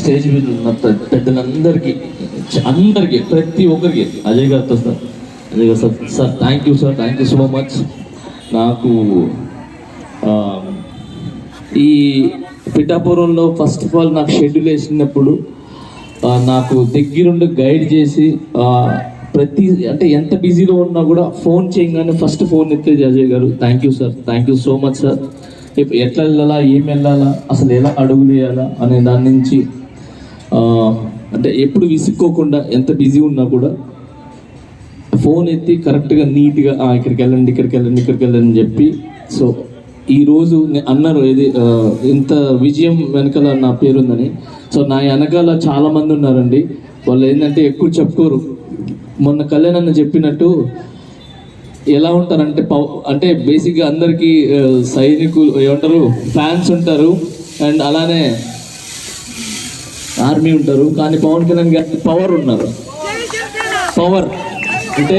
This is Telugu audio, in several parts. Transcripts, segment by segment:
స్టేజ్ మీద ఉన్న పెద్దలందరికీ ప్రతి ఒక్కరికి అజయ్ గారితో సార్, అజయ్ గారు sir, sir thank you sir, thank you so much. నాకు ఈ పిఠాపురంలో ఫస్ట్ ఆఫ్ ఆల్ నాకు షెడ్యూల్ వేసినప్పుడు నాకు దగ్గరుండి గైడ్ చేసి అంటే ఎంత బిజీలో ఉన్నా కూడా ఫోన్ చేయగానే ఫస్ట్ ఫోన్ ఎత్తేది అజయ్ గారు. Thank you sir, thank you so much sir. ఎట్లా వెళ్ళాలా, ఏం వెళ్ళాలా, అసలు ఎలా అడుగులు వేయాలా అనే దాని నుంచి అంటే ఎప్పుడు విసుక్కోకుండా ఎంత బిజీ ఉన్నా కూడా ఫోన్ ఎత్తి కరెక్ట్గా నీట్గా ఇక్కడికి వెళ్ళండి, ఇక్కడికి వెళ్ళండి, ఇక్కడికి వెళ్ళండి అని చెప్పి. సో ఈరోజు అన్నారు ఇది ఇంత విజయం వెనకాల నా పేరుందని. సో నా వెనకాల చాలామంది ఉన్నారండి. వాళ్ళు ఏంటంటే ఎక్కువ చెప్పుకోరు. మొన్న కళ్యాణ్ అన్న చెప్పినట్టు ఎలా ఉంటారంటే అంటే బేసిక్గా అందరికీ సైనికులు ఏమంటారు, ఫ్యాన్స్ ఉంటారు అండ్ అలానే ఆర్మీ ఉంటారు. కానీ పవన్ కళ్యాణ్ గారికి పవర్ ఉన్నారు. పవర్ అంటే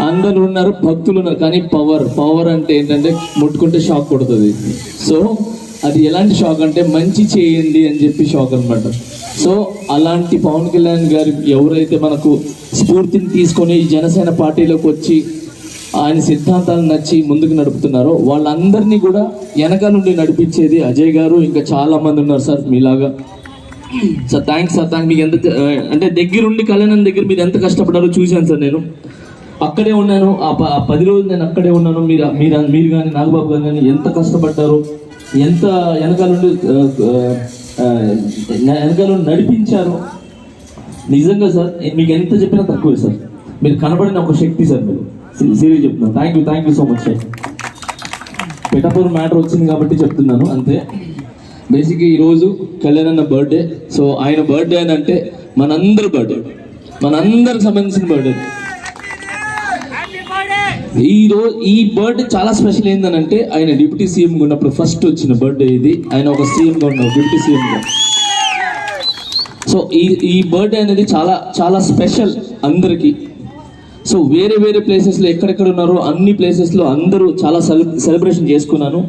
అందరు ఉన్నారు, భక్తులు ఉన్నారు, కానీ పవర్ అంటే ఏంటంటే ముట్టుకుంటే షాక్ కొడుతుంది. సో అది ఎలాంటి షాక్ అంటే మంచి చేయండి అని చెప్పి షాక్ అనమాట. సో అలాంటి పవన్ కళ్యాణ్ గారు ఎవరైతే మనకు స్ఫూర్తిని తీసుకొని జనసేన పార్టీలోకి వచ్చి ఆయన సిద్ధాంతాలు నచ్చి ముందుకు నడుపుతున్నారో వాళ్ళందరినీ కూడా వెనక నుండి నడిపించేది అజయ్ గారు. ఇంకా చాలా మంది ఉన్నారు సార్ మీలాగా. Sir thanks sir, thank. మీకు ఎంత అంటే దగ్గరుండి కళ్యాణ్ దగ్గర మీరు ఎంత కష్టపడ్డారో చూశాను సార్. నేను అక్కడే ఉన్నాను, ఆ 10 రోజులు నేను అక్కడే ఉన్నాను. మీరు కానీ నాగబాబు గారు కానీ ఎంత కష్టపడ్డారో, ఎంత వెనకాల నుండి నడిపించారు. నిజంగా సార్ మీకు ఎంత చెప్పినా తక్కువే సార్. మీరు కనబడిన ఒక శక్తి సార్. మీరు సీరియస్ చెప్తున్నాను. Thank you so much sir. Pithapuram matter వచ్చింది కాబట్టి చెప్తున్నాను అంతే. బేసిక్గా ఈరోజు కళ్యాణ్ అన్న బర్త్డే. సో ఆయన బర్త్డే అని అంటే మనందరి బర్త్డే, మనందరికి సంబంధించిన బర్త్డే. ఈ బర్త్డే చాలా స్పెషల్ ఏంటంటే ఆయన డిప్యూటీ సీఎంగా ఉన్నప్పుడు ఫస్ట్ వచ్చిన బర్త్డే ఇది. ఆయన ఒక సీఎంగా ఉన్నారు, డిప్యూటీ సీఎంగా. సో ఈ బర్త్డే అనేది చాలా చాలా స్పెషల్ అందరికీ. సో వేరే ప్లేసెస్లో ఎక్కడెక్కడ ఉన్నారో అన్ని ప్లేసెస్లో అందరూ చాలా సెలబ్రేషన్ చేసుకున్నాను.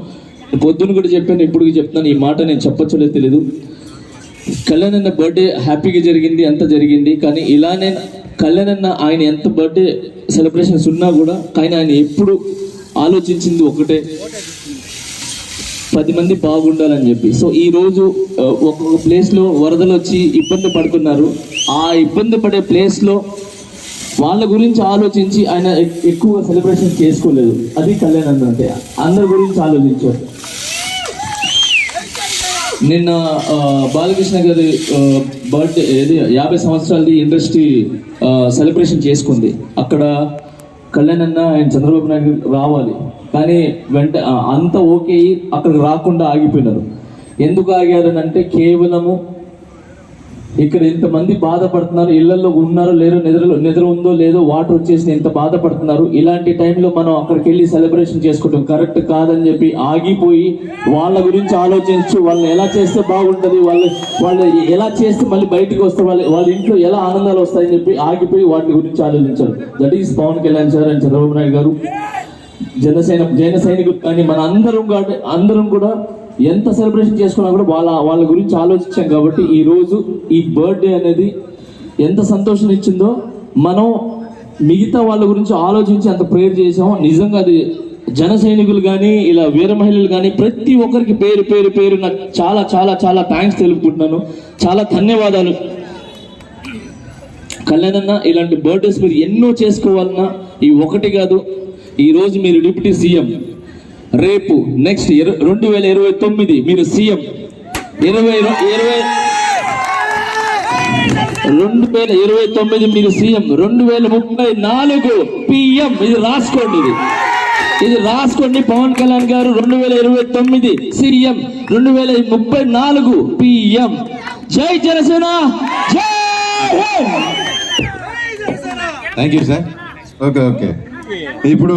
పొద్దున్న కూడా చెప్పాను, ఇప్పుడు చెప్తున్నాను. ఈ మాట నేను చెప్పచ్చో లేదో తెలీదు. కళ్యాణ్ అన్న బర్త్డే హ్యాపీగా జరిగింది, అంత జరిగింది. కానీ ఇలానే కళ్యాణ్ అన్న ఆయన ఎంత బర్త్డే సెలబ్రేషన్స్ ఉన్నా కూడా కానీ ఆయన ఎప్పుడు ఆలోచించింది ఒకటే, 10 మంది బాగుండాలని చెప్పి. సో ఈరోజు ఒక్కొక్క ప్లేస్లో వరదలు వచ్చి ఇబ్బంది పడుతున్నారు. ఆ ఇబ్బంది పడే ప్లేస్లో వాళ్ళ గురించి ఆలోచించి ఆయన ఎక్కువ సెలబ్రేషన్ చేసుకోలేదు. అది కళ్యాణ్ అన్న అంటే అందరి గురించి ఆలోచించారు. నిన్న బాలకృష్ణ గారి బర్త్డే 50 సంవత్సరాలది ఇండస్ట్రీ సెలబ్రేషన్ చేసుకుంది. అక్కడ కళ్యాణ్ అన్న ఆయన చంద్రబాబు నాయుడు రావాలి, కానీ అంతా ఓకే అక్కడికి రాకుండా ఆగిపోయినారు. ఎందుకు ఆగారని అంటే కేవలము ఇక్కడ ఇంతమంది బాధపడుతున్నారు, ఇళ్లలో ఉన్నారో లేరో, నిద్ర ఉందో లేదో, వాటర్ వచ్చేసి ఎంత బాధపడుతున్నారు. ఇలాంటి టైంలో మనం అక్కడికి వెళ్ళి సెలబ్రేషన్ చేసుకోవడం కరెక్ట్ కాదని చెప్పి ఆగిపోయి వాళ్ళ గురించి ఆలోచించు, వాళ్ళని ఎలా చేస్తే బాగుంటుంది, వాళ్ళు ఎలా చేస్తే మళ్ళీ బయటకు వస్తారు, వాళ్ళ ఇంట్లో ఎలా ఆనందాలు వస్తాయని చెప్పి ఆగిపోయి వాటి గురించి ఆలోచించారు. That is Pawan Kalyan sir and Chandrababu Naidu garu. జన సైనికులు కానీ మన అందరం కూడా ఎంత సెలబ్రేషన్ చేసుకున్నా కూడా వాళ్ళ గురించి ఆలోచించాం. కాబట్టి ఈరోజు ఈ బర్త్డే అనేది ఎంత సంతోషం ఇచ్చిందో మనం మిగతా వాళ్ళ గురించి ఆలోచించి అంత ప్రేయర్ చేసాం. నిజంగా అది జన సైనికులు కానీ ఇలా వీర మహిళలు కానీ ప్రతి ఒక్కరికి పేరు నాకు చాలా చాలా చాలా థ్యాంక్స్ తెలుపుకుంటున్నాను. చాలా ధన్యవాదాలు. కళ్యాణ్ అన్న ఇలాంటి బర్త్డేస్ మీరు ఎన్నో చేసుకోవాలన్నా ఈ ఒకటి కాదు. ఈరోజు మీరు డిప్యూటీ సీఎం, రేపు నెక్స్ట్ 2029 మీరు సీఎం, 2029 మీరు సీఎం, 2034 పిఎం. ఇది రాసుకోండి. పవన్ కళ్యాణ్ గారు 2029 సీఎం, 2034 పిఎం. జై జనసేన, జై థ్యాంక్ యూ సార్. ఓకే ఇప్పుడు